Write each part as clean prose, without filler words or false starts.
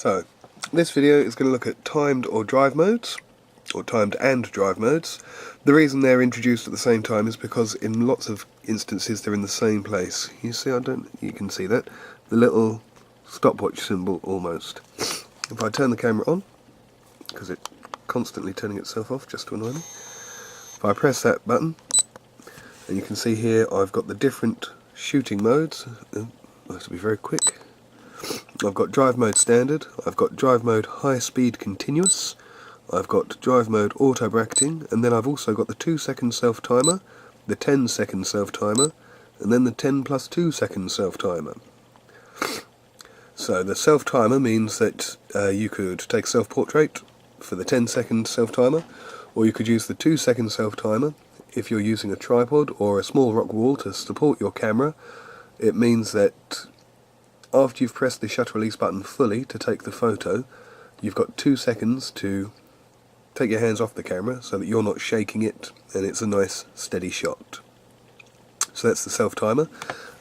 So, this video is going to look at timed or drive modes, or timed and drive modes. The reason they're introduced at the same time is because in lots of instances they're in the same place. You see, you can see that, the little stopwatch symbol almost. If I turn the camera on, because it's constantly turning itself off just to annoy me, if I press that button, and you can see here I've got the different shooting modes. I have to be very quick. I've got drive mode standard, I've got drive mode high speed continuous, I've got drive mode auto bracketing, and then I've also got the 2-second self timer, the 10-second self timer, and then the 10+2 second self timer. So the self timer means that you could take self portrait for the 10-second self timer, or you could use the 2-second self timer if you're using a tripod or a small rock wall to support your camera. It means that after you've pressed the shutter release button fully to take the photo, you've got 2 seconds to take your hands off the camera so that you're not shaking it and it's a nice steady shot. So that's the self timer.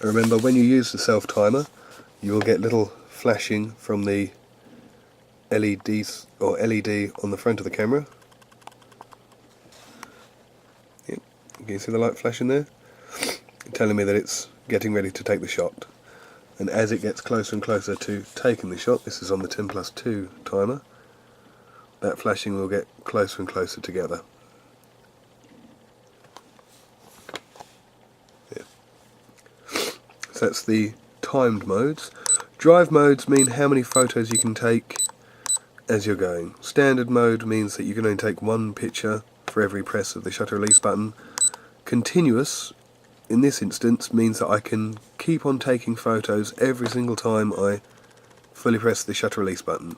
And remember, when you use the self timer, you will get little flashing from the LEDs or LED on the front of the camera. Yep. Can you see the light flashing there? Telling me that it's getting ready to take the shot. And as it gets closer and closer to taking the shot, this is on the 10+2 timer, that flashing will get closer and closer together. Yeah. So that's the timed modes. Drive modes mean how many photos you can take as you're going. Standard mode means that you can only take one picture for every press of the shutter release button. Continuous, in this instance, means that I can keep on taking photos every single time I fully press the shutter release button.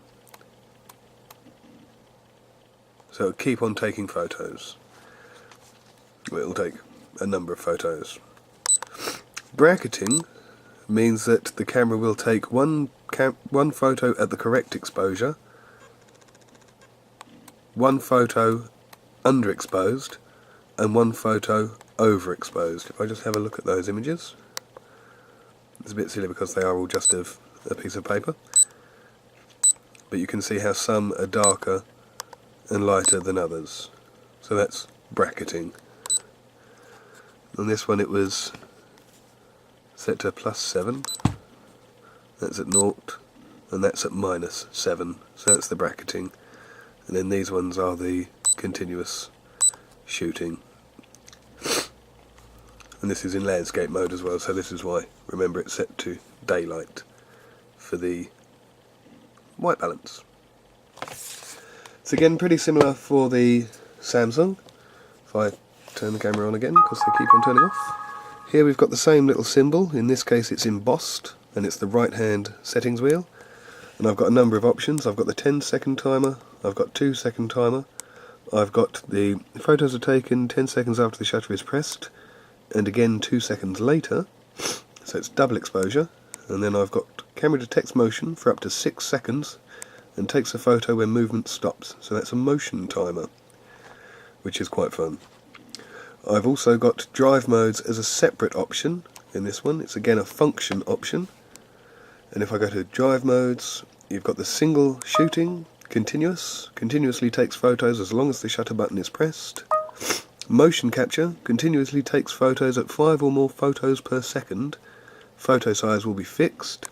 So keep on taking photos. It'll take a number of photos. Bracketing means that the camera will take one photo at the correct exposure, one photo underexposed, and one photo overexposed. If I just have a look at those images, it's a bit silly because they are all just of a piece of paper, but you can see how some are darker and lighter than others. So that's bracketing. On this one it was set to +7, that's at 0, and that's at -7, so that's the bracketing. And then these ones are the continuous shooting. And this is in landscape mode as well, so this is why, remember, it's set to daylight for the white balance. It's again pretty similar for the Samsung. If I turn the camera on again, because they keep on turning off. Here we've got the same little symbol. In this case it's embossed, and it's the right hand settings wheel. And I've got a number of options. I've got the 10-second timer, I've got 2-second timer, I've got the photos are taken 10 seconds after the shutter is pressed, and again 2 seconds later, so it's double exposure. And then I've got camera detects motion for up to 6 seconds and takes a photo when movement stops, so that's a motion timer, which is quite fun. I've also got drive modes as a separate option in this one. It's again a function option, and if I go to drive modes, you've got the single shooting, continuously takes photos as long as the shutter button is pressed. Motion capture continuously takes photos at 5 or more photos per second. Photo size will be fixed.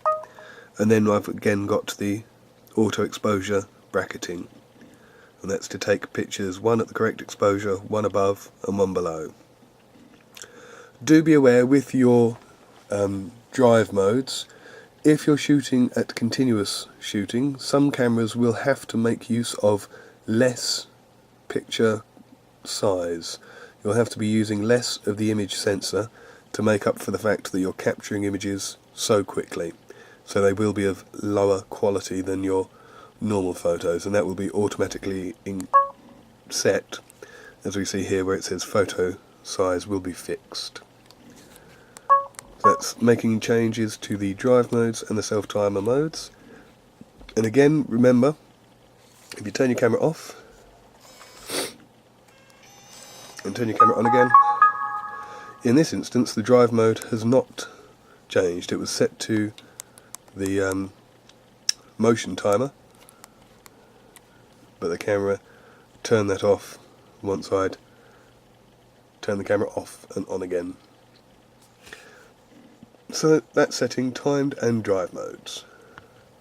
And then I've again got the auto exposure bracketing, and that's to take pictures, one at the correct exposure, one above and one below. Do be aware with your drive modes, if you're shooting at continuous shooting, some cameras will have to make use of less picture size. You'll have to be using less of the image sensor to make up for the fact that you're capturing images so quickly. So they will be of lower quality than your normal photos, and that will be automatically set, as we see here where it says photo size will be fixed. So that's making changes to the drive modes and the self timer modes. And again, remember, if you turn your camera off and turn your camera on again, in this instance the drive mode has not changed. It was set to the motion timer but the camera turned that off once I'd turned the camera off and on again. So that's setting timed and drive modes.